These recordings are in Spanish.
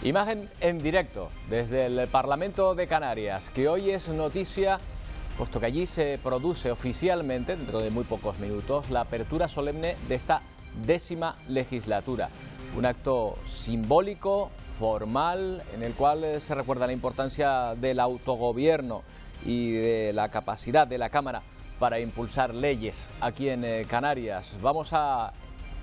Imagen en directo desde el Parlamento de Canarias, que hoy es noticia, puesto que allí se produce oficialmente, dentro de muy pocos minutos, la apertura solemne de esta 10ª legislatura. Un acto simbólico, formal, en el cual se recuerda la importancia del autogobierno y de la capacidad de la Cámara para impulsar leyes aquí en Canarias. Vamos a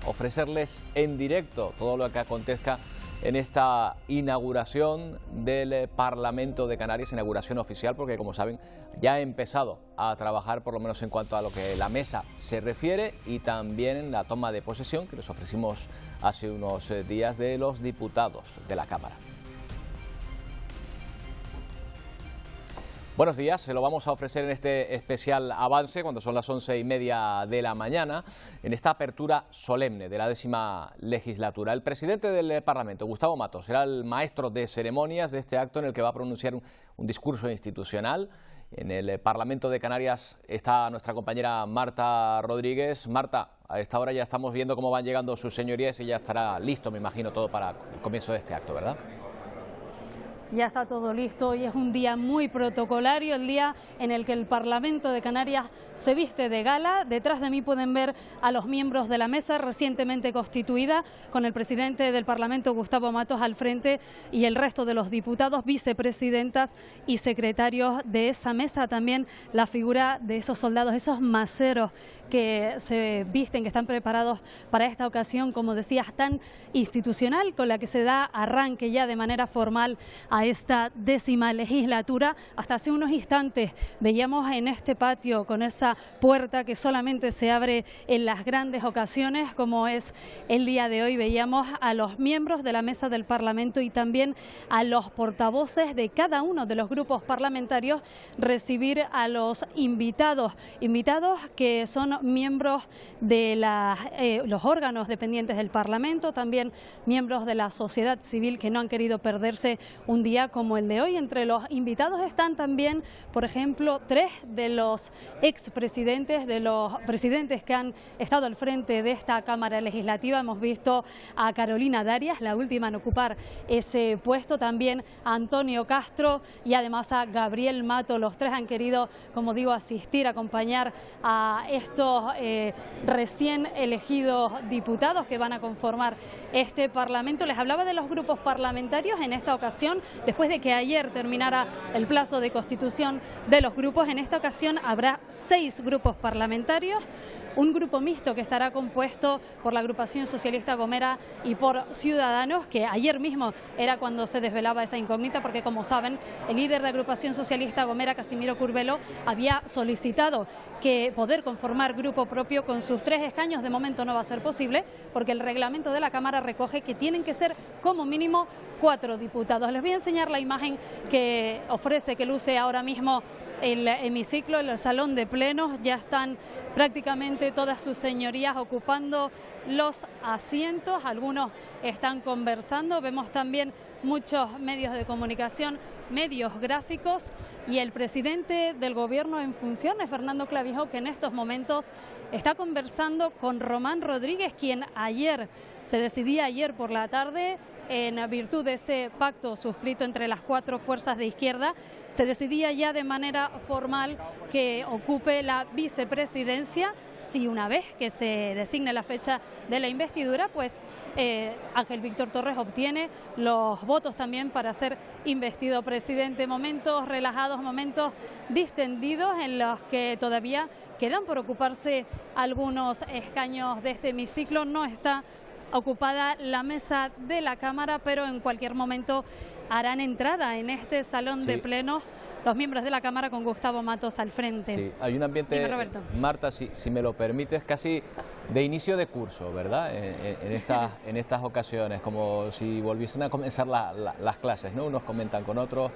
ofrecerles en directo todo lo que acontezca en esta inauguración del Parlamento de Canarias, inauguración oficial, porque como saben ya ha empezado a trabajar, por lo menos en cuanto a lo que la mesa se refiere, y también en la toma de posesión que les ofrecimos hace unos días de los diputados de la Cámara. Buenos días, se lo vamos a ofrecer en este especial avance cuando son las 11:30 de la mañana, en esta apertura solemne de la 10ª legislatura. El presidente del Parlamento, Gustavo Matos, será el maestro de ceremonias de este acto en el que va a pronunciar un discurso institucional. En el Parlamento de Canarias está nuestra compañera Marta Rodríguez. Marta, a esta hora ya estamos viendo cómo van llegando sus señorías y ya estará listo, me imagino, todo para el comienzo de este acto, ¿verdad? Ya está todo listo. Hoy es un día muy protocolario, el día en el que el Parlamento de Canarias se viste de gala. Detrás de mí pueden ver a los miembros de la mesa recientemente constituida, con el presidente del Parlamento, Gustavo Matos, al frente, y el resto de los diputados, vicepresidentas y secretarios de esa mesa. También la figura de esos soldados, esos maceros que se visten, que están preparados para esta ocasión, como decías, tan institucional, con la que se da arranque ya de manera formal a esta 10ª legislatura. Hasta hace unos instantes veíamos en este patio, con esa puerta que solamente se abre en las grandes ocasiones, como es el día de hoy, veíamos a los miembros de la mesa del Parlamento y también a los portavoces de cada uno de los grupos parlamentarios recibir a los invitados que son miembros de los órganos dependientes del Parlamento, también miembros de la sociedad civil que no han querido perderse un día como el de hoy. Entre los invitados están también, por ejemplo, 3 de los expresidentes, de los presidentes que han estado al frente de esta Cámara Legislativa. Hemos visto a Carolina Darias, la última en ocupar ese puesto, también a Antonio Castro y además a Gabriel Mato. Los 3 han querido, como digo, asistir, acompañar a estos recién elegidos diputados que van a conformar este Parlamento. Les hablaba de los grupos parlamentarios en esta ocasión, después de que ayer terminara el plazo de constitución de los grupos. En esta ocasión habrá 6 grupos parlamentarios, un grupo mixto que estará compuesto por la agrupación socialista Gomera y por Ciudadanos, que ayer mismo era cuando se desvelaba esa incógnita, porque como saben, el líder de la agrupación socialista Gomera, Casimiro Curbelo, había solicitado que poder conformar grupo propio con sus 3 escaños. De momento no va a ser posible, porque el reglamento de la Cámara recoge que tienen que ser como mínimo 4 diputados. Les voy a enseñar la imagen que ofrece, que luce ahora mismo el hemiciclo, el salón de plenos. Ya están prácticamente todas sus señorías ocupando los asientos, algunos están conversando. Vemos también muchos medios de comunicación, medios gráficos, y el presidente del gobierno en funciones, Fernando Clavijo, que en estos momentos está conversando con Román Rodríguez, quien se decidía ayer por la tarde, en virtud de ese pacto suscrito entre las 4 fuerzas de izquierda, se decidía ya de manera formal que ocupe la vicepresidencia, si una vez que se designe la fecha de la investidura, pues Ángel Víctor Torres obtiene los votos también para ser investido presidente. Momentos relajados, momentos distendidos en los que todavía quedan por ocuparse algunos escaños de este hemiciclo. No está ocupada la mesa de la Cámara, pero en cualquier momento harán entrada en este salón de plenos los miembros de la Cámara con Gustavo Matos al frente. Sí, hay un ambiente, Marta, si me lo permites, casi de inicio de curso, ¿verdad? En estas ocasiones, como si volviesen a comenzar las clases, ¿no? Unos comentan con otros,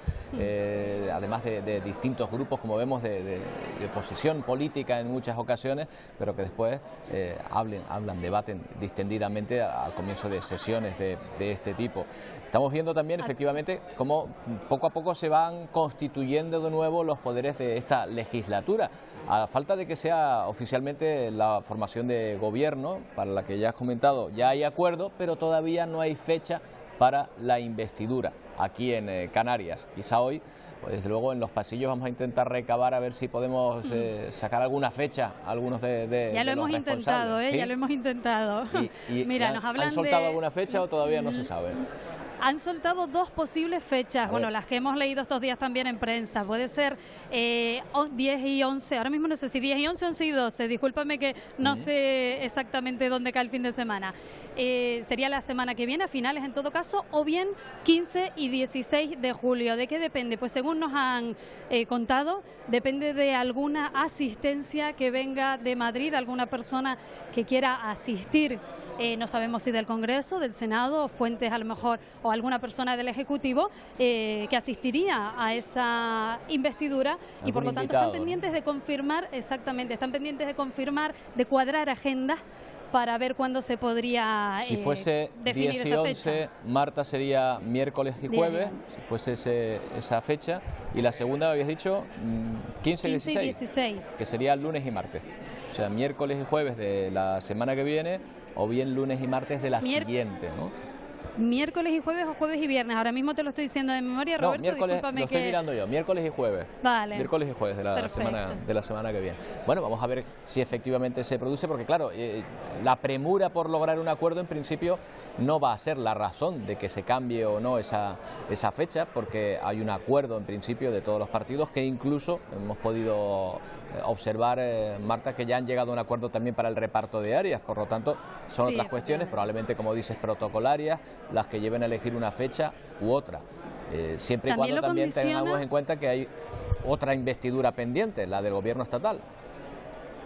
además de distintos grupos, como vemos, de oposición política en muchas ocasiones, pero que después hablan, debaten distendidamente al comienzo de sesiones de este tipo. Estamos viendo también, efectivamente, cómo poco a poco se van constituyendo de nuevo los poderes de esta legislatura. A falta de que sea oficialmente la formación de gobierno, para la que ya has comentado, ya hay acuerdo, pero todavía no hay fecha para la investidura aquí en Canarias. Quizá hoy, pues desde luego en los pasillos vamos a intentar recabar a ver si podemos sacar alguna fecha, algunos de ya lo hemos intentado, ¿sí? Ya lo hemos intentado. Mira, nos hablan ¿Han soltado alguna fecha o todavía no se sabe? Han soltado dos posibles fechas, bueno, las que hemos leído estos días también en prensa. Puede ser 10 y 11, ahora mismo no sé si 10 y 11, 11 y 12, discúlpame que no sé exactamente dónde cae el fin de semana. Sería la semana que viene, a finales en todo caso, o bien 15 y 16 de julio. ¿De qué depende? Pues según nos han contado, depende de alguna asistencia que venga de Madrid, alguna persona que quiera asistir. No sabemos si del Congreso, del Senado, fuentes a lo mejor, o alguna persona del Ejecutivo que asistiría a esa investidura, y por lo tanto están pendientes de confirmar, exactamente, están pendientes de confirmar, de cuadrar agendas para ver cuándo se podría si fuese 10 y 11, Marta sería miércoles y jueves, si fuese esa fecha, y la segunda habías dicho 15 y 16, que sería lunes y martes, o sea, miércoles y jueves de la semana que viene, o bien lunes y martes de la siguiente, ¿no? Miércoles y jueves o jueves y viernes. Ahora mismo te lo estoy diciendo de memoria, Roberto. No, miércoles, lo estoy mirando yo. Miércoles y jueves. Vale. Miércoles y jueves de la semana que viene. Bueno, vamos a ver si efectivamente se produce, porque claro, la premura por lograr un acuerdo en principio no va a ser la razón de que se cambie o no esa fecha, porque hay un acuerdo en principio de todos los partidos, que incluso hemos podido observar, Marta, que ya han llegado a un acuerdo también para el reparto de áreas. Por lo tanto, son otras cuestiones, probablemente, como dices, protocolarias, las que lleven a elegir una fecha u otra, siempre y cuando también tengamos en cuenta que hay otra investidura pendiente, la del gobierno estatal.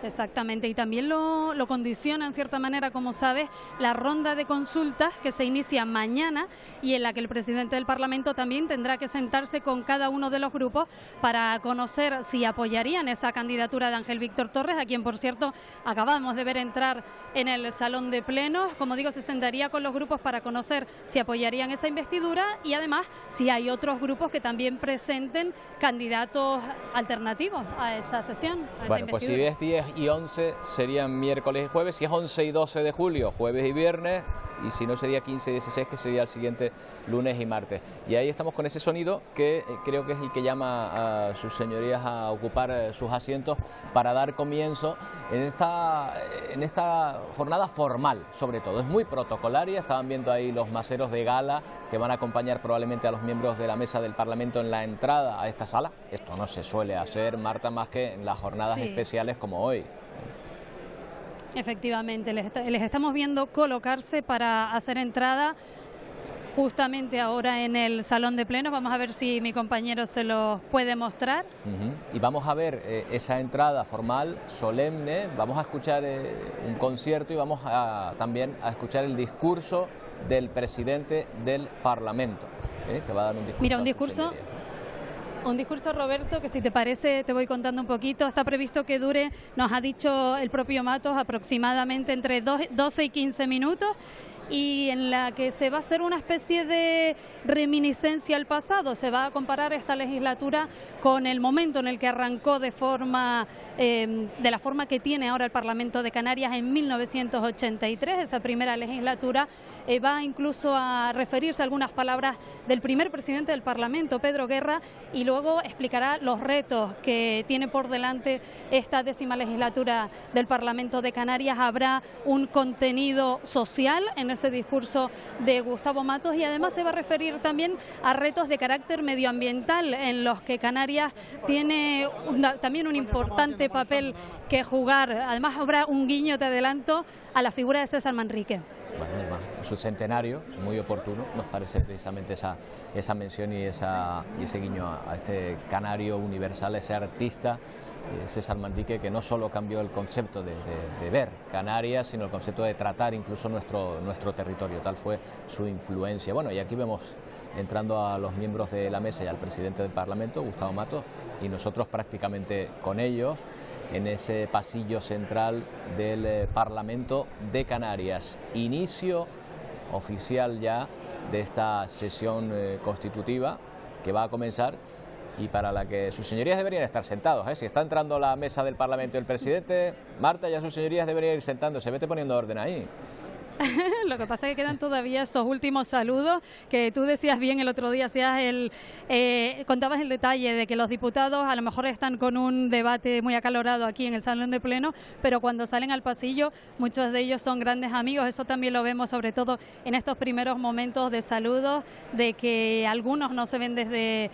Exactamente, y también lo condiciona en cierta manera, como sabes, la ronda de consultas que se inicia mañana y en la que el presidente del Parlamento también tendrá que sentarse con cada uno de los grupos para conocer si apoyarían esa candidatura de Ángel Víctor Torres, a quien, por cierto, acabamos de ver entrar en el salón de plenos. Como digo, se sentaría con los grupos para conocer si apoyarían esa investidura, y además si hay otros grupos que también presenten candidatos alternativos a esa sesión, a esa investidura. Pues si es 10 y 11 serían miércoles y jueves, si es 11 y 12 de julio, jueves y viernes, y si no sería 15 y 16, que sería el siguiente lunes y martes. Y ahí estamos con ese sonido que creo que es el que llama a sus señorías a ocupar sus asientos para dar comienzo en esta jornada formal, sobre todo. Es muy protocolaria, estaban viendo ahí los maceros de gala que van a acompañar probablemente a los miembros de la mesa del Parlamento en la entrada a esta sala. Esto no se suele hacer, Marta, más que en las jornadas especiales como hoy. Efectivamente, les estamos viendo colocarse para hacer entrada justamente ahora en el salón de plenos. Vamos a ver si mi compañero se lo puede mostrar. Y vamos a ver esa entrada formal, solemne, vamos a escuchar un concierto y vamos también a escuchar el discurso del presidente del Parlamento, que va a dar un discurso. Mira, un discurso, Roberto, que si te parece te voy contando un poquito. Está previsto que dure, nos ha dicho el propio Matos, aproximadamente entre 12 y 15 minutos, y en la que se va a hacer una especie de reminiscencia al pasado. Se va a comparar esta legislatura con el momento en el que arrancó de la forma que tiene ahora el Parlamento de Canarias en 1983, esa primera legislatura. Va incluso a referirse a algunas palabras del primer presidente del Parlamento, Pedro Guerra, y luego explicará los retos que tiene por delante esta 10ª legislatura del Parlamento de Canarias. Habrá un contenido social en ese discurso de Gustavo Matos, y además se va a referir también a retos de carácter medioambiental en los que Canarias tiene también un importante papel que jugar. Además habrá un guiño, te adelanto, a la figura de César Manrique. Bueno, su centenario, muy oportuno, nos parece precisamente esa mención y ese guiño a este canario universal, ese artista, César Manrique, que no solo cambió el concepto de ver Canarias, sino el concepto de tratar incluso nuestro territorio. Tal fue su influencia. Bueno, y aquí vemos entrando a los miembros de la mesa y al presidente del Parlamento, Gustavo Matos, y nosotros prácticamente con ellos en ese pasillo central del Parlamento de Canarias. Inicio oficial ya de esta sesión constitutiva que va a comenzar y para la que sus señorías deberían estar sentados. Si está entrando a la mesa del Parlamento el presidente, Marta, ya sus señorías deberían ir sentándose. Vete poniendo orden ahí. Lo que pasa es que quedan todavía esos últimos saludos que tú decías bien el otro día, contabas el detalle de que los diputados a lo mejor están con un debate muy acalorado aquí en el Salón de Pleno, pero cuando salen al pasillo muchos de ellos son grandes amigos. Eso también lo vemos sobre todo en estos primeros momentos de saludos, de que algunos no se ven desde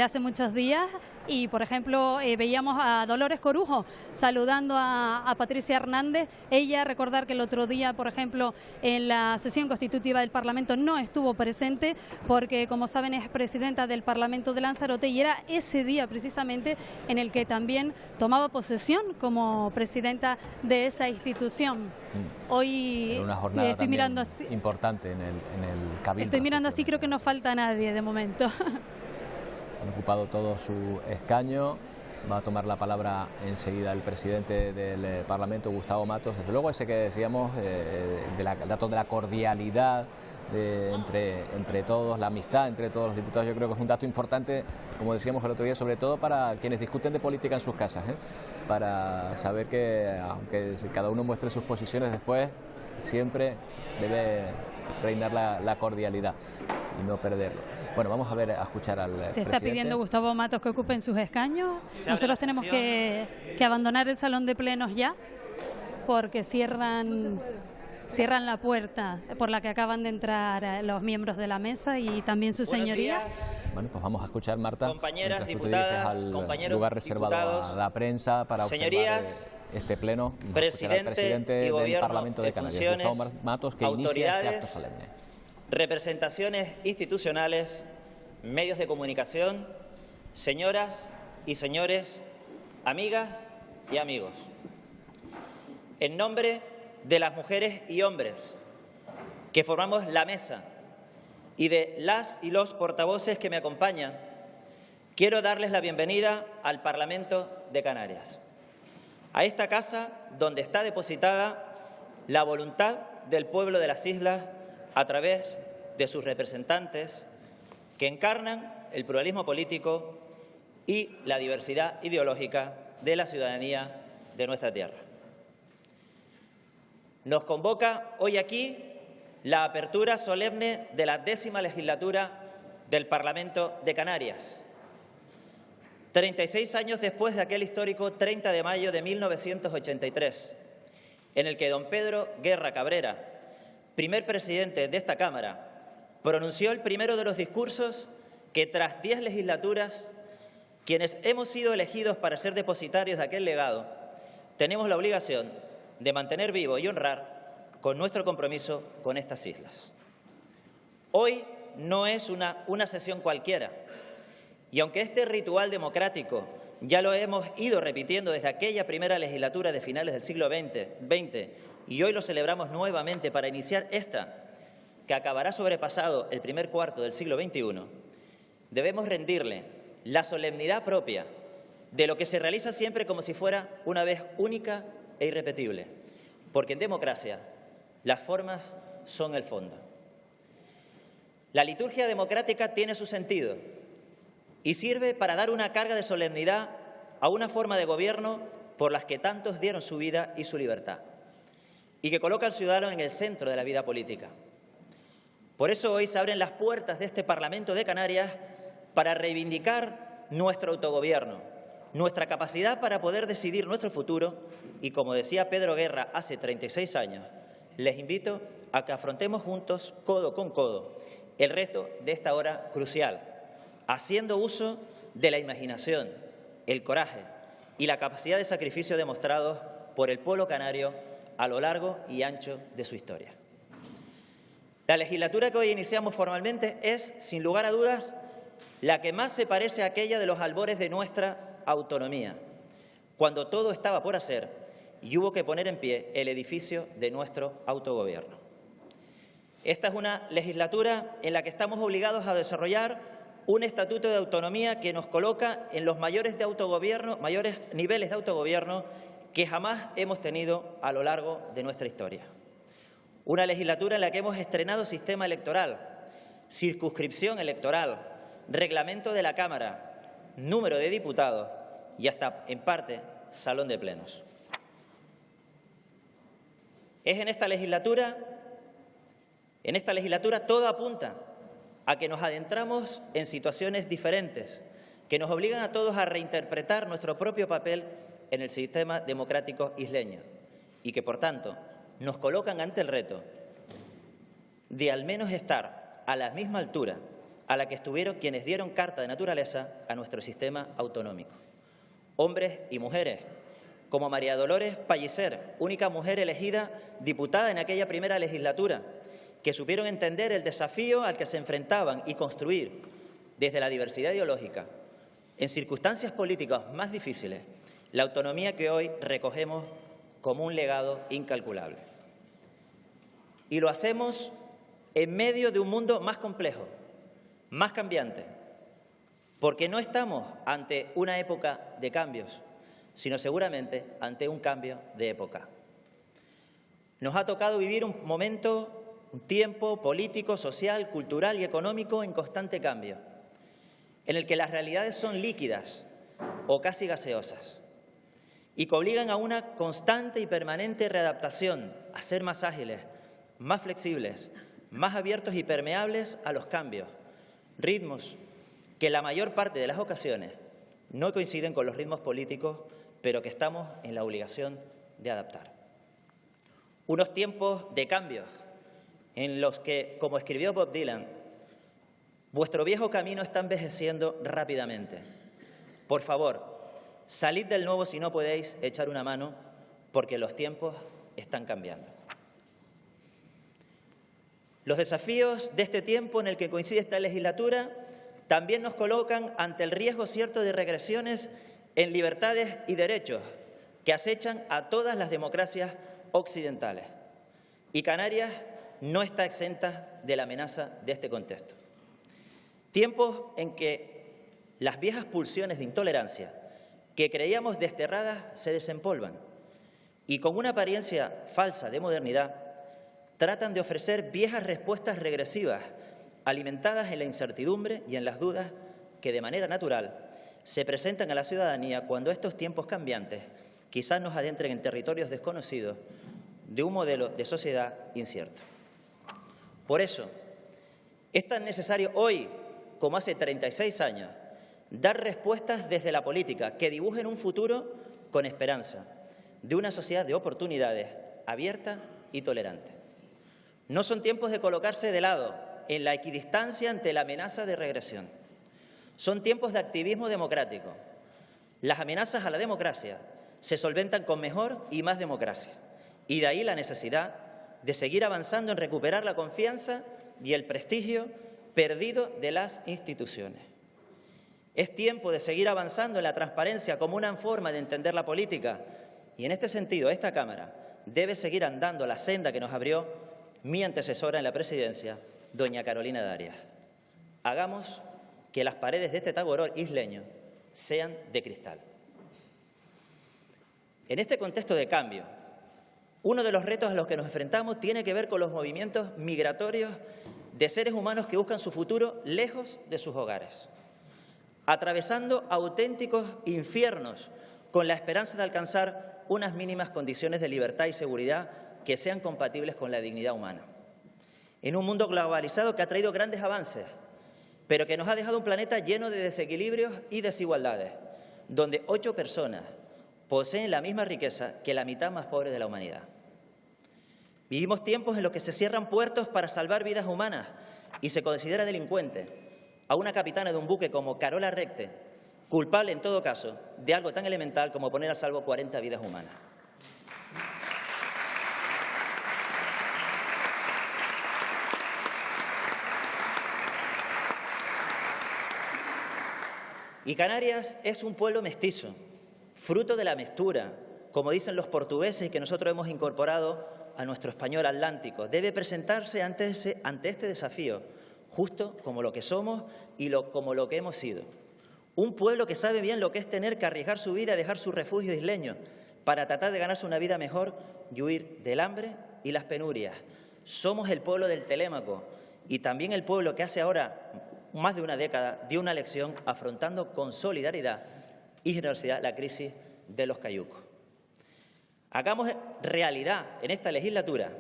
hace muchos días. Y, por ejemplo, veíamos a Dolores Corujo saludando a Patricia Hernández. Ella, recordar que el otro día, por ejemplo, en la sesión constitutiva del Parlamento no estuvo presente porque, como saben, es presidenta del Parlamento de Lanzarote y era ese día precisamente en el que también tomaba posesión como presidenta de esa institución. Hoy era una jornada estoy mirando así, importante en el Cabildo. Estoy mirando así, creo que no falta nadie de momento. Han ocupado todo su escaño. Va a tomar la palabra enseguida el presidente del Parlamento, Gustavo Matos. Desde luego ese que decíamos, dato de la cordialidad entre todos, la amistad entre todos los diputados, yo creo que es un dato importante, como decíamos el otro día, sobre todo para quienes discuten de política en sus casas, para saber que, aunque cada uno muestre sus posiciones, después siempre debe reinar la cordialidad y no perderlo. Bueno, vamos a escuchar al presidente. Se está pidiendo Gustavo Matos que ocupen sus escaños. Nosotros tenemos que abandonar el salón de plenos ya, porque cierran la puerta por la que acaban de entrar los miembros de la mesa y también su señoría. Bueno, pues vamos a escuchar, Marta, compañeras diputadas, al lugar reservado diputados, a la prensa para observar este pleno. Presidente del Parlamento de Canarias, Gustavo Matos, que inicia este acto solemne. Representaciones institucionales, medios de comunicación, señoras y señores, amigas y amigos. En nombre de las mujeres y hombres que formamos la mesa y de las y los portavoces que me acompañan, quiero darles la bienvenida al Parlamento de Canarias, a esta casa donde está depositada la voluntad del pueblo de las islas a través de sus representantes que encarnan el pluralismo político y la diversidad ideológica de la ciudadanía de nuestra tierra. Nos convoca hoy aquí la apertura solemne de la 10ª legislatura del Parlamento de Canarias. 36 años después de aquel histórico 30 de mayo de 1983, en el que don Pedro Guerra Cabrera, primer presidente de esta Cámara, pronunció el primero de los discursos que, tras 10 legislaturas, quienes hemos sido elegidos para ser depositarios de aquel legado, tenemos la obligación de mantener vivo y honrar con nuestro compromiso con estas islas. Hoy no es una sesión cualquiera, y aunque este ritual democrático ya lo hemos ido repitiendo desde aquella primera legislatura de finales del siglo XX, y hoy lo celebramos nuevamente para iniciar esta, que acabará sobrepasado el primer cuarto del siglo XXI, debemos rendirle la solemnidad propia de lo que se realiza siempre como si fuera una vez única e irrepetible, porque en democracia las formas son el fondo. La liturgia democrática tiene su sentido y sirve para dar una carga de solemnidad a una forma de gobierno por las que tantos dieron su vida y su libertad, y que coloca al ciudadano en el centro de la vida política. Por eso hoy se abren las puertas de este Parlamento de Canarias para reivindicar nuestro autogobierno, nuestra capacidad para poder decidir nuestro futuro y, como decía Pedro Guerra hace 36 años, les invito a que afrontemos juntos, codo con codo, el resto de esta hora crucial, haciendo uso de la imaginación, el coraje y la capacidad de sacrificio demostrados por el pueblo canario a lo largo y ancho de su historia. La legislatura que hoy iniciamos formalmente es, sin lugar a dudas, la que más se parece a aquella de los albores de nuestra autonomía, cuando todo estaba por hacer y hubo que poner en pie el edificio de nuestro autogobierno. Esta es una legislatura en la que estamos obligados a desarrollar un estatuto de autonomía que nos coloca en los mayores niveles de autogobierno que jamás hemos tenido a lo largo de nuestra historia. Una legislatura en la que hemos estrenado sistema electoral, circunscripción electoral, reglamento de la Cámara, número de diputados y hasta, en parte, salón de plenos. Es en esta legislatura En esta legislatura todo apunta a que nos adentramos en situaciones diferentes, que nos obligan a todos a reinterpretar nuestro propio papel en el sistema democrático isleño y que, por tanto, nos colocan ante el reto de al menos estar a la misma altura a la que estuvieron quienes dieron carta de naturaleza a nuestro sistema autonómico. Hombres y mujeres, como María Dolores Pellicer, única mujer elegida diputada en aquella primera legislatura, que supieron entender el desafío al que se enfrentaban y construir desde la diversidad ideológica, en circunstancias políticas más difíciles, la autonomía que hoy recogemos como un legado incalculable. Y lo hacemos en medio de un mundo más complejo, más cambiante, porque no estamos ante una época de cambios, sino seguramente ante un cambio de época. Nos ha tocado vivir un momento, un tiempo político, social, cultural y económico en constante cambio, en el que las realidades son líquidas o casi gaseosas y que obligan a una constante y permanente readaptación, a ser más ágiles, más flexibles, más abiertos y permeables a los cambios, ritmos que en la mayor parte de las ocasiones no coinciden con los ritmos políticos, pero que estamos en la obligación de adaptar. Unos tiempos de cambios en los que, como escribió Bob Dylan, vuestro viejo camino está envejeciendo rápidamente. Por favor, salid del nuevo si no podéis echar una mano, porque los tiempos están cambiando. Los desafíos de este tiempo en el que coincide esta legislatura también nos colocan ante el riesgo cierto de regresiones en libertades y derechos que acechan a todas las democracias occidentales. Y Canarias no está exenta de la amenaza de este contexto. Tiempos en que las viejas pulsiones de intolerancia que creíamos desterradas se desempolvan y con una apariencia falsa de modernidad tratan de ofrecer viejas respuestas regresivas alimentadas en la incertidumbre y en las dudas que de manera natural se presentan a la ciudadanía cuando estos tiempos cambiantes quizás nos adentren en territorios desconocidos de un modelo de sociedad incierto. Por eso, es tan necesario hoy, como hace 36 años, dar respuestas desde la política que dibujen un futuro con esperanza, de una sociedad de oportunidades abierta y tolerante. No son tiempos de colocarse de lado, en la equidistancia ante la amenaza de regresión. Son tiempos de activismo democrático. Las amenazas a la democracia se solventan con mejor y más democracia. Y de ahí la necesidad de seguir avanzando en recuperar la confianza y el prestigio perdido de las instituciones. Es tiempo de seguir avanzando en la transparencia como una forma de entender la política. Y en este sentido, esta Cámara debe seguir andando la senda que nos abrió mi antecesora en la presidencia, doña Carolina Darias. Hagamos que las paredes de este Tagoror isleño sean de cristal. En este contexto de cambio, uno de los retos a los que nos enfrentamos tiene que ver con los movimientos migratorios de seres humanos que buscan su futuro lejos de sus hogares, atravesando auténticos infiernos con la esperanza de alcanzar unas mínimas condiciones de libertad y seguridad que sean compatibles con la dignidad humana. En un mundo globalizado que ha traído grandes avances, pero que nos ha dejado un planeta lleno de desequilibrios y desigualdades, donde 8 personas poseen la misma riqueza que la mitad más pobre de la humanidad. Vivimos tiempos en los que se cierran puertos para salvar vidas humanas y se considera delincuente a una capitana de un buque como Carola Recte, culpable en todo caso de algo tan elemental como poner a salvo 40 vidas humanas. Y Canarias es un pueblo mestizo, fruto de la mezcla, como dicen los portugueses y que nosotros hemos incorporado a nuestro español atlántico. Debe presentarse ante este desafío, justo como lo que somos y como lo que hemos sido. Un pueblo que sabe bien lo que es tener que arriesgar su vida y dejar su refugio isleño para tratar de ganarse una vida mejor y huir del hambre y las penurias. Somos el pueblo del Telémaco y también el pueblo que hace ahora más de una década dio una lección afrontando con solidaridad y generosidad la crisis de los cayucos. Hagamos realidad en esta legislatura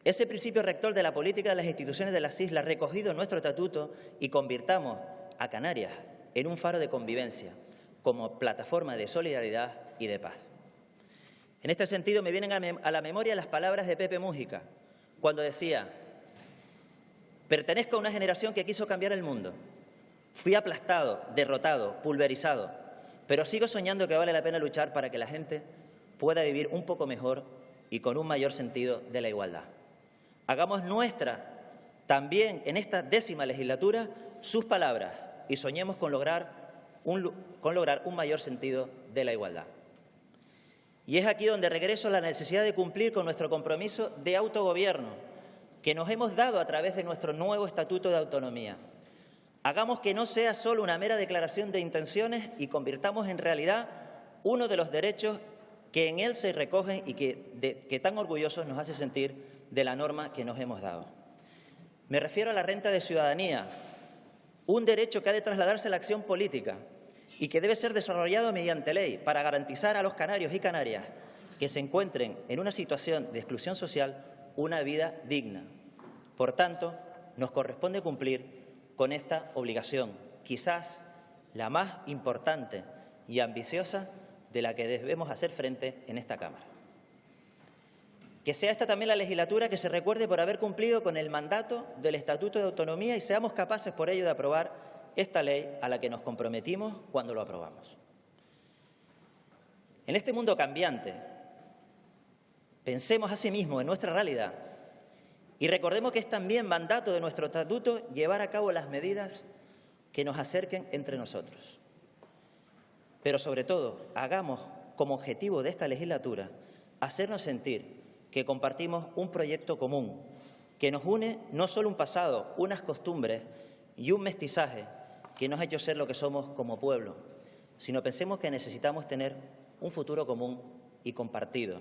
ese principio rector de la política de las instituciones de las islas recogido en nuestro estatuto y convirtamos a Canarias en un faro de convivencia, como plataforma de solidaridad y de paz. En este sentido, me vienen a la memoria las palabras de Pepe Mújica, cuando decía: pertenezco a una generación que quiso cambiar el mundo. Fui aplastado, derrotado, pulverizado, pero sigo soñando que vale la pena luchar para que la gente pueda vivir un poco mejor y con un mayor sentido de la igualdad. Hagamos nuestra también en esta 10ª legislatura sus palabras y soñemos con lograr un mayor sentido de la igualdad. Y es aquí donde regreso a la necesidad de cumplir con nuestro compromiso de autogobierno que nos hemos dado a través de nuestro nuevo Estatuto de Autonomía. Hagamos que no sea solo una mera declaración de intenciones y convirtamos en realidad uno de los derechos que en él se recogen y que tan orgullosos nos hace sentir de la norma que nos hemos dado. Me refiero a la renta de ciudadanía, un derecho que ha de trasladarse a la acción política y que debe ser desarrollado mediante ley para garantizar a los canarios y canarias que se encuentren en una situación de exclusión social una vida digna. Por tanto, nos corresponde cumplir con esta obligación, quizás la más importante y ambiciosa de la que debemos hacer frente en esta Cámara. Que sea esta también la legislatura que se recuerde por haber cumplido con el mandato del Estatuto de Autonomía y seamos capaces por ello de aprobar esta ley a la que nos comprometimos cuando lo aprobamos. En este mundo cambiante, pensemos asimismo en nuestra realidad y recordemos que es también mandato de nuestro estatuto llevar a cabo las medidas que nos acerquen entre nosotros. Pero sobre todo, hagamos como objetivo de esta legislatura hacernos sentir que compartimos un proyecto común, que nos une no solo un pasado, unas costumbres y un mestizaje que nos ha hecho ser lo que somos como pueblo, sino pensemos que necesitamos tener un futuro común y compartido.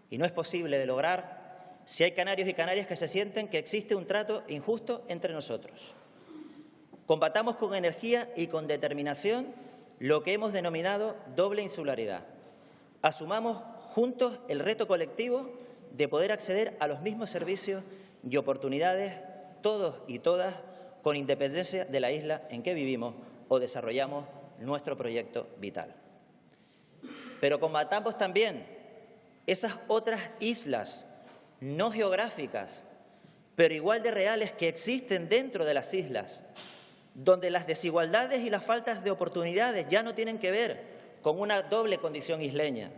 Y no es posible de lograr si hay canarios y canarias que se sienten que existe un trato injusto entre nosotros. Combatamos con energía y con determinación lo que hemos denominado doble insularidad. Asumamos juntos el reto colectivo de poder acceder a los mismos servicios y oportunidades, todos y todas, con independencia de la isla en que vivimos o desarrollamos nuestro proyecto vital. Pero combatamos también esas otras islas no geográficas, pero igual de reales que existen dentro de las islas, donde las desigualdades y las faltas de oportunidades ya no tienen que ver con una doble condición isleña,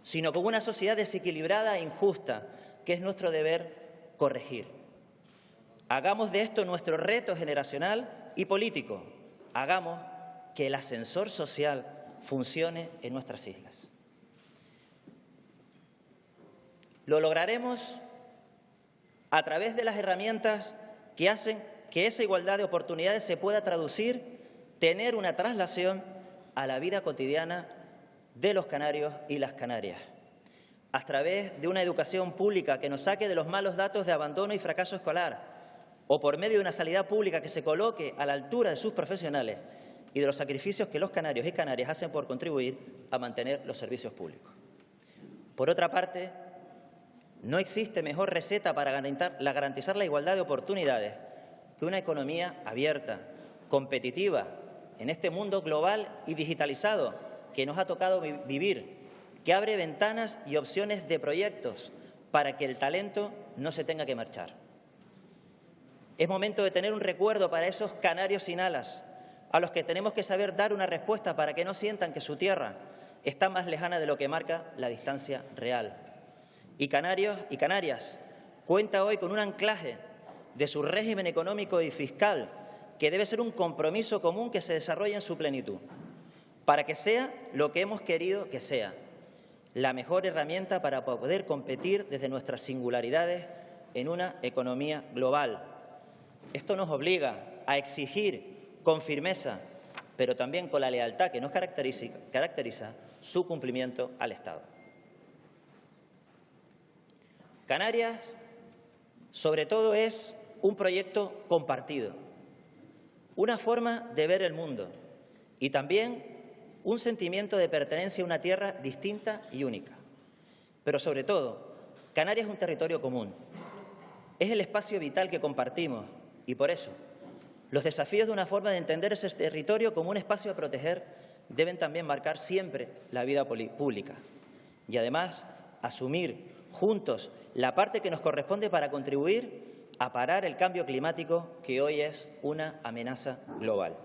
sino con una sociedad desequilibrada e injusta, que es nuestro deber corregir. Hagamos de esto nuestro reto generacional y político. Hagamos que el ascensor social funcione en nuestras islas. Lo lograremos a través de las herramientas que hacen que esa igualdad de oportunidades se pueda traducir, tener una traslación a la vida cotidiana de los canarios y las canarias, a través de una educación pública que nos saque de los malos datos de abandono y fracaso escolar, o por medio de una sanidad pública que se coloque a la altura de sus profesionales y de los sacrificios que los canarios y canarias hacen por contribuir a mantener los servicios públicos. Por otra parte, no existe mejor receta para garantizar la igualdad de oportunidades que una economía abierta, competitiva, en este mundo global y digitalizado que nos ha tocado vivir, que abre ventanas y opciones de proyectos para que el talento no se tenga que marchar. Es momento de tener un recuerdo para esos canarios sin alas, a los que tenemos que saber dar una respuesta para que no sientan que su tierra está más lejana de lo que marca la distancia real. Y canarios y canarias cuenta hoy con un anclaje de su régimen económico y fiscal que debe ser un compromiso común que se desarrolle en su plenitud, para que sea lo que hemos querido que sea, la mejor herramienta para poder competir desde nuestras singularidades en una economía global. Esto nos obliga a exigir con firmeza, pero también con la lealtad que nos caracteriza, su cumplimiento al Estado. Canarias, sobre todo, es un proyecto compartido, una forma de ver el mundo y también un sentimiento de pertenencia a una tierra distinta y única. Pero sobre todo, Canarias es un territorio común, Es el espacio vital que compartimos y por eso los desafíos de una forma de entender ese territorio como un espacio a proteger deben también marcar siempre la vida pública y además asumir juntos la parte que nos corresponde para contribuir a parar el cambio climático que hoy es una amenaza global.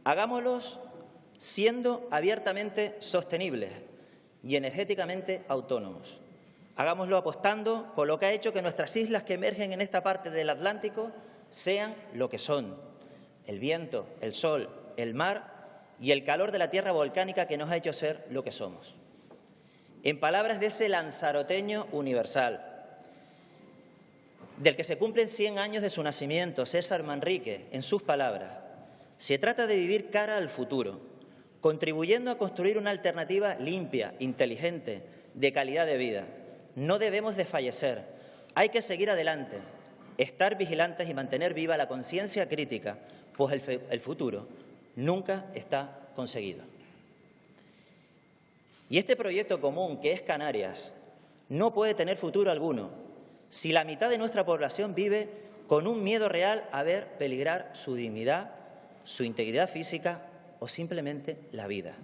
Hagámoslos siendo abiertamente sostenibles y energéticamente autónomos. Hagámoslo apostando por lo que ha hecho que nuestras islas que emergen en esta parte del Atlántico sean lo que son: el viento, el sol, el mar y el calor de la tierra volcánica que nos ha hecho ser lo que somos. En palabras de ese lanzaroteño universal, del que se cumplen 100 años de su nacimiento, César Manrique, en sus palabras, se trata de vivir cara al futuro, contribuyendo a construir una alternativa limpia, inteligente, de calidad de vida. No debemos desfallecer, hay que seguir adelante, estar vigilantes y mantener viva la conciencia crítica, pues el futuro nunca está conseguido. Y este proyecto común, que es Canarias, no puede tener futuro alguno si la mitad de nuestra población vive con un miedo real a ver peligrar su dignidad, su integridad física o simplemente la vida.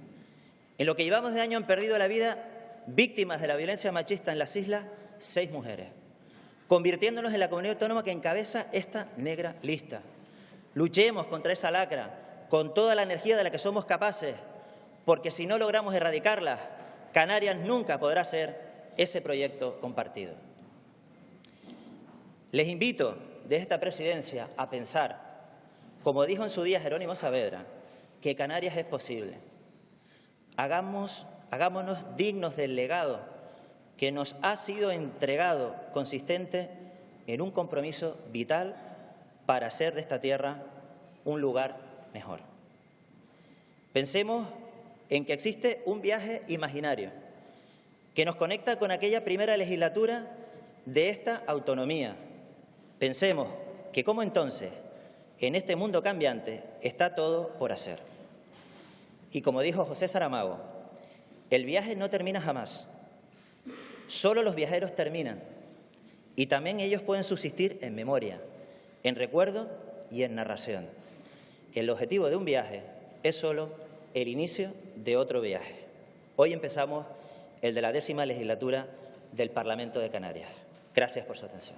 En lo que llevamos de año han perdido la vida víctimas de la violencia machista en las islas 6 mujeres, convirtiéndonos en la comunidad autónoma que encabeza esta negra lista. Luchemos contra esa lacra con toda la energía de la que somos capaces, porque si no logramos erradicarla, Canarias nunca podrá ser ese proyecto compartido. Les invito desde esta presidencia a pensar, como dijo en su día Jerónimo Saavedra, que Canarias es posible. Hagámonos dignos del legado que nos ha sido entregado, consistente en un compromiso vital para hacer de esta tierra un lugar mejor. Pensemos en que existe un viaje imaginario que nos conecta con aquella primera legislatura de esta autonomía. Pensemos que, como entonces, en este mundo cambiante está todo por hacer. Y como dijo José Saramago, el viaje no termina jamás. Solo los viajeros terminan. Y también ellos pueden subsistir en memoria, en recuerdo y en narración. El objetivo de un viaje es solo el inicio de otro viaje. Hoy empezamos el de la 10ª legislatura del Parlamento de Canarias. Gracias por su atención.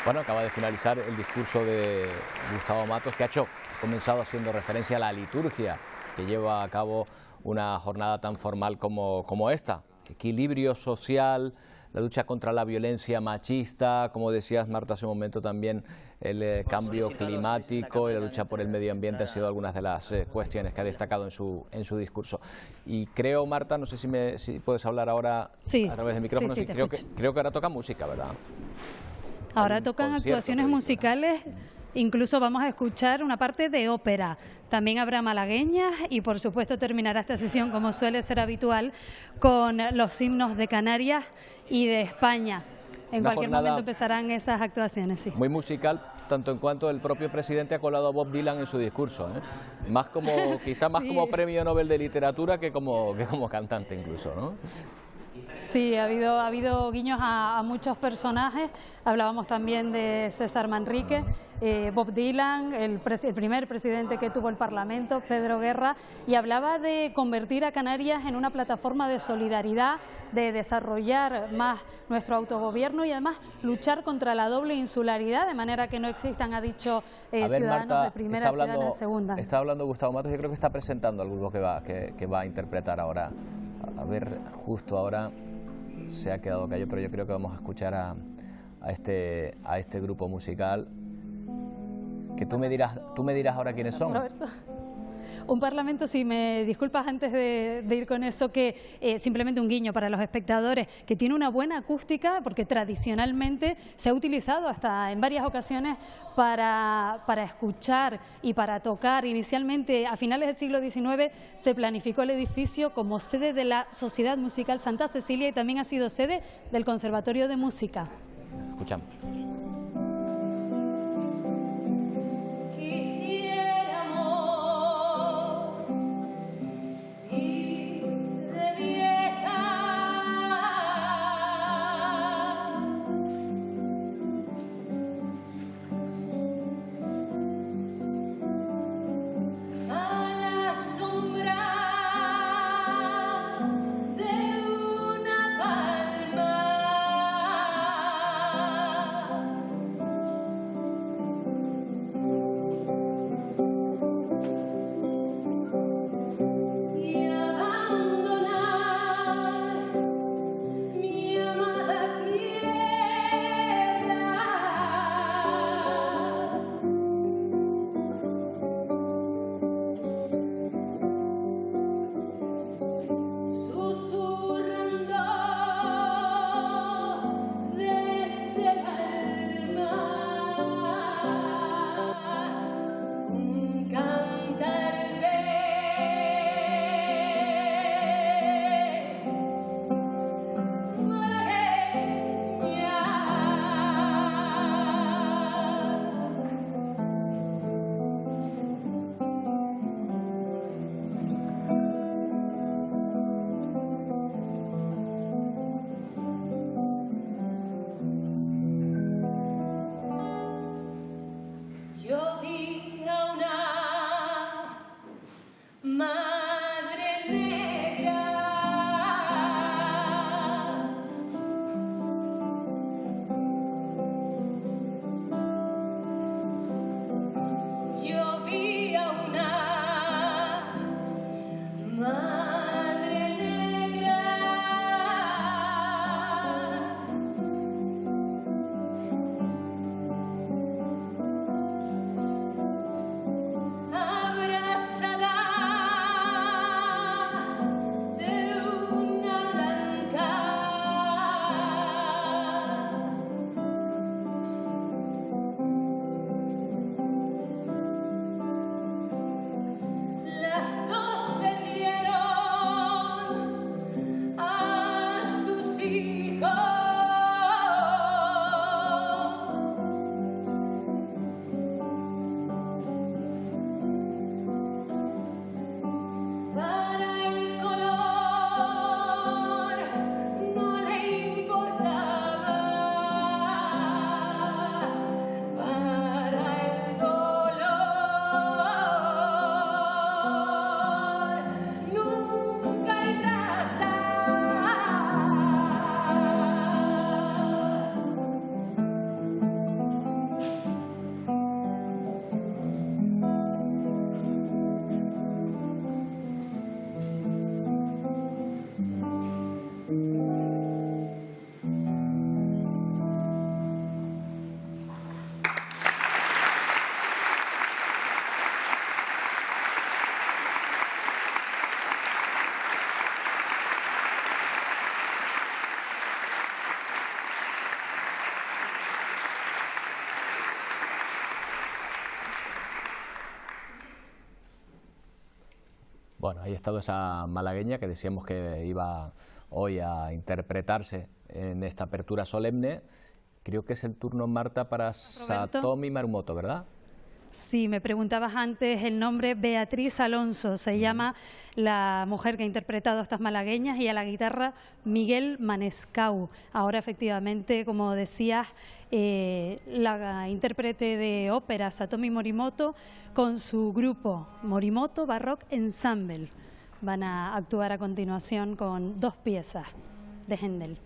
Bueno, acaba de finalizar el discurso de Gustavo Matos, que ha comenzado haciendo referencia a la liturgia que lleva a cabo una jornada tan formal como esta. Equilibrio social, la lucha contra la violencia machista, como decías, Marta, hace un momento también el cambio climático y la lucha por el medio ambiente han sido algunas de las cuestiones que ha destacado en su discurso. Y creo, Marta, no sé si puedes hablar ahora a través del micrófono, sí, creo que ahora toca música, ¿verdad? Ahora tocan actuaciones musicales, incluso vamos a escuchar una parte de ópera. También habrá malagueñas y, por supuesto, terminará esta sesión, como suele ser habitual, con los himnos de Canarias y de España. En cualquier momento empezarán esas actuaciones, sí. Muy musical, tanto en cuanto el propio presidente ha colado a Bob Dylan en su discurso, Más como, quizá más como premio Nobel de literatura que como cantante incluso, ¿no? Sí, ha habido guiños a muchos personajes. Hablábamos también de César Manrique, Bob Dylan, el primer presidente que tuvo el Parlamento, Pedro Guerra, y hablaba de convertir a Canarias en una plataforma de solidaridad, de desarrollar más nuestro autogobierno y además luchar contra la doble insularidad, de manera que no existan, ha dicho, ciudadanos Marta, de primera, ciudadanos de segunda. Está hablando Gustavo Matos, yo creo que está presentando al grupo que va a interpretar ahora. A ver, justo ahora se ha quedado callado, pero yo creo que vamos a escuchar a este grupo musical, que tú me dirás ahora quiénes son. Roberto. Un parlamento, si me disculpas antes de ir con eso, que simplemente un guiño para los espectadores, que tiene una buena acústica, porque tradicionalmente se ha utilizado hasta en varias ocasiones para escuchar y para tocar. Inicialmente, a finales del siglo XIX, se planificó el edificio como sede de la Sociedad Musical Santa Cecilia y también ha sido sede del Conservatorio de Música. Escuchamos. Bueno, ahí ha estado esa malagueña que decíamos que iba hoy a interpretarse en esta apertura solemne. Creo que es el turno, Marta, para Satomi Marumoto, ¿verdad? Sí, me preguntabas antes el nombre, Beatriz Alonso, se llama la mujer que ha interpretado estas malagueñas, y a la guitarra Miguel Manescau. Ahora efectivamente, como decías, la intérprete de ópera Satomi Morimoto con su grupo Morimoto Baroque Ensemble van a actuar a continuación con 2 piezas de Händel.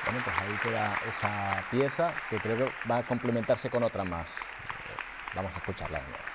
Bueno, pues ahí queda esa pieza que creo que va a complementarse con otra más. Vamos a escucharla de nuevo.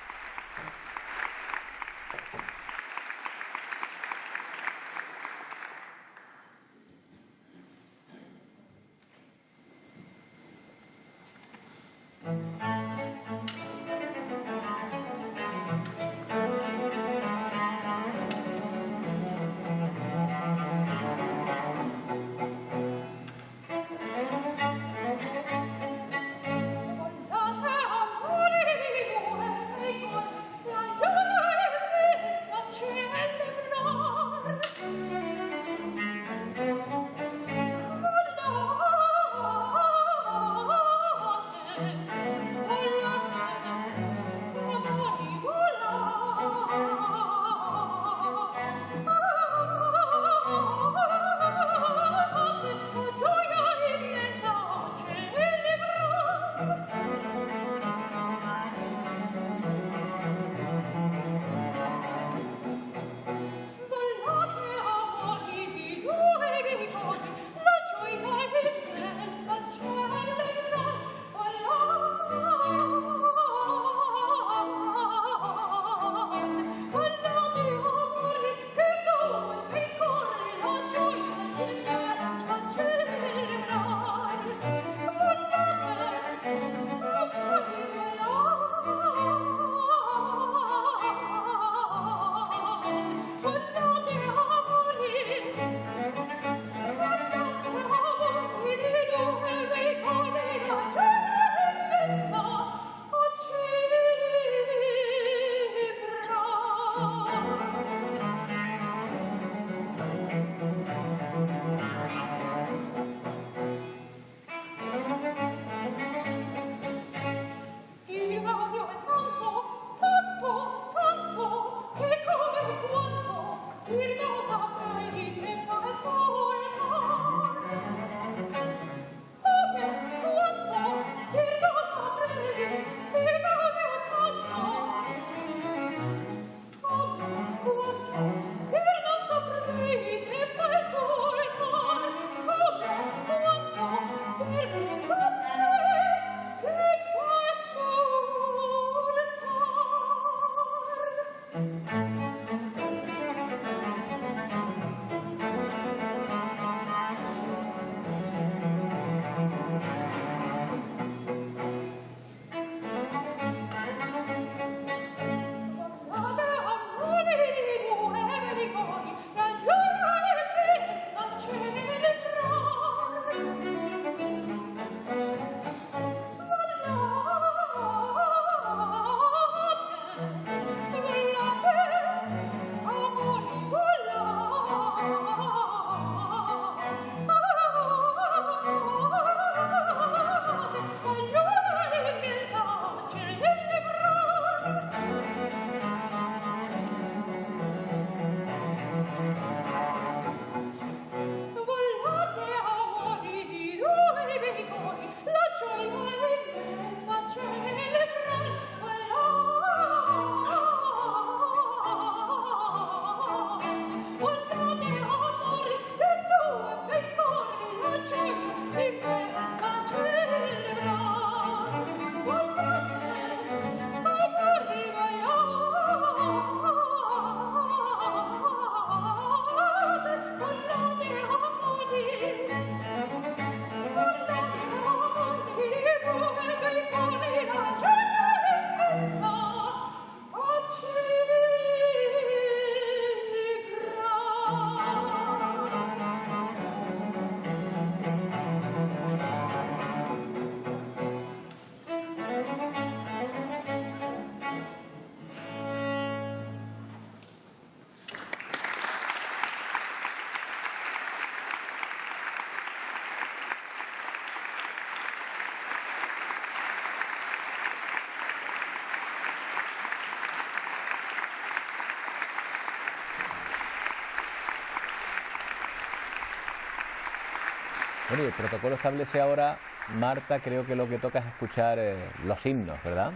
Bueno, y el protocolo establece ahora, Marta, creo que lo que toca es escuchar los himnos, ¿verdad?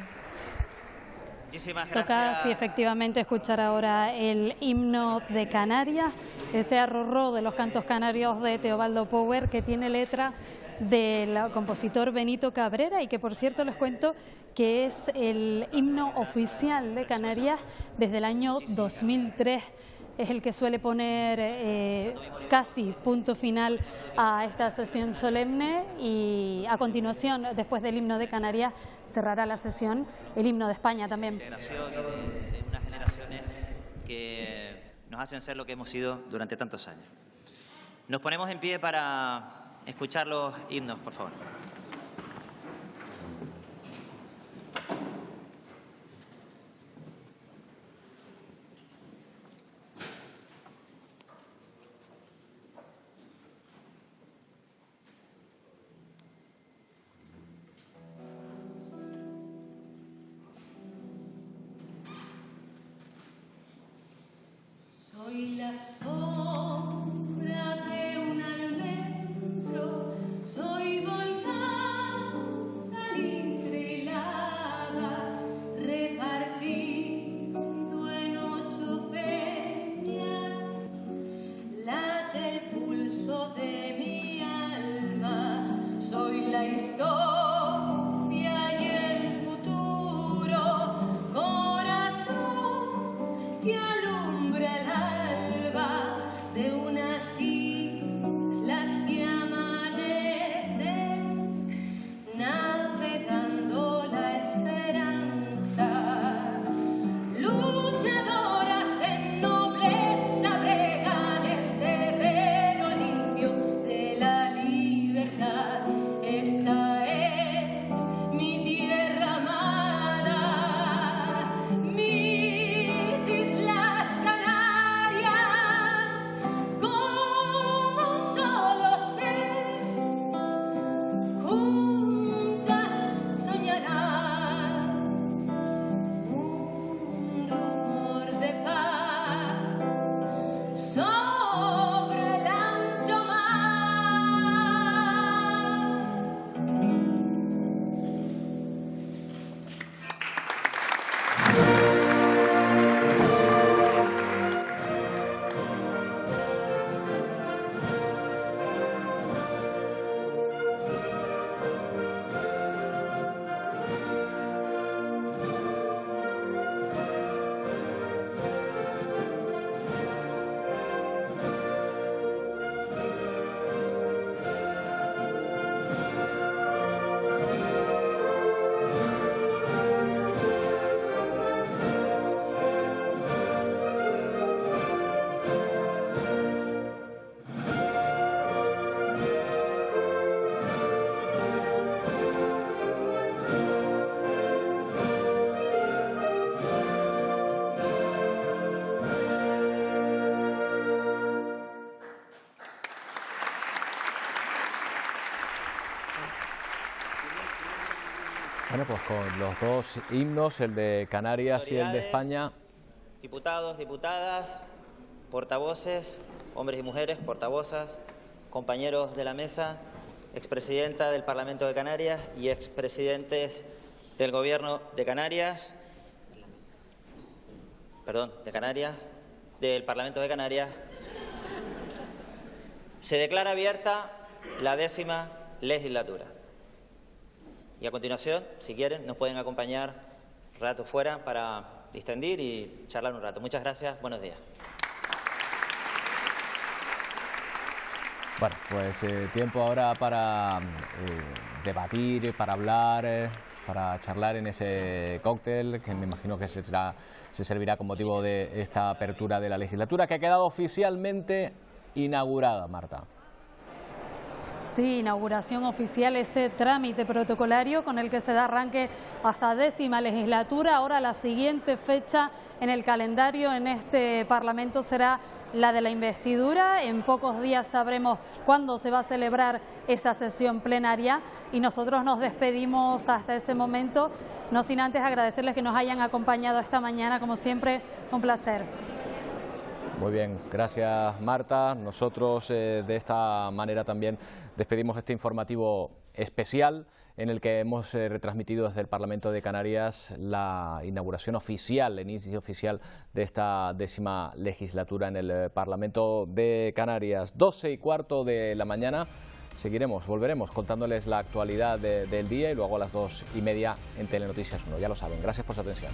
Toca, sí, efectivamente, escuchar ahora el himno de Canarias, ese arrorró de los cantos canarios de Teobaldo Power, que tiene letra del compositor Benito Cabrera y que, por cierto, les cuento que es el himno oficial de Canarias desde el año 2003. Es el que suele poner casi punto final a esta sesión solemne y a continuación, después del himno de Canarias, cerrará la sesión el himno de España también. De unas generaciones que nos hacen ser lo que hemos sido durante tantos años. Nos ponemos en pie para escuchar los himnos, por favor. Soy la sombra de un almendro, soy volcán, salitre y lava, repartido en 8 peñas, late el pulso de mi alma, soy la historia y el futuro, corazón que alumbra el alba, Bueno, pues con los dos himnos, el de Canarias y el de España. Diputados, diputadas, portavoces, hombres y mujeres, portavozas, compañeros de la mesa, expresidenta del Parlamento de Canarias y expresidentes del Gobierno de Canarias, del Parlamento de Canarias, se declara abierta la 10ª legislatura. Y a continuación, si quieren, nos pueden acompañar un rato fuera para distendir y charlar un rato. Muchas gracias, buenos días. Bueno, pues tiempo ahora para debatir, para hablar, para charlar en ese cóctel que me imagino que se servirá con motivo de esta apertura de la legislatura que ha quedado oficialmente inaugurada, Marta. Sí, inauguración oficial, ese trámite protocolario con el que se da arranque a esta 10ª legislatura. Ahora la siguiente fecha en el calendario en este Parlamento será la de la investidura. En pocos días sabremos cuándo se va a celebrar esa sesión plenaria y nosotros nos despedimos hasta ese momento, no sin antes agradecerles que nos hayan acompañado esta mañana. Como siempre, un placer. Muy bien, gracias Marta. Nosotros de esta manera también despedimos este informativo especial en el que hemos retransmitido desde el Parlamento de Canarias la inauguración oficial, el inicio oficial de esta 10ª legislatura en el Parlamento de Canarias. 12:15 de la mañana. Volveremos contándoles la actualidad del día y luego a las 2:30 en Telenoticias 1. Ya lo saben. Gracias por su atención.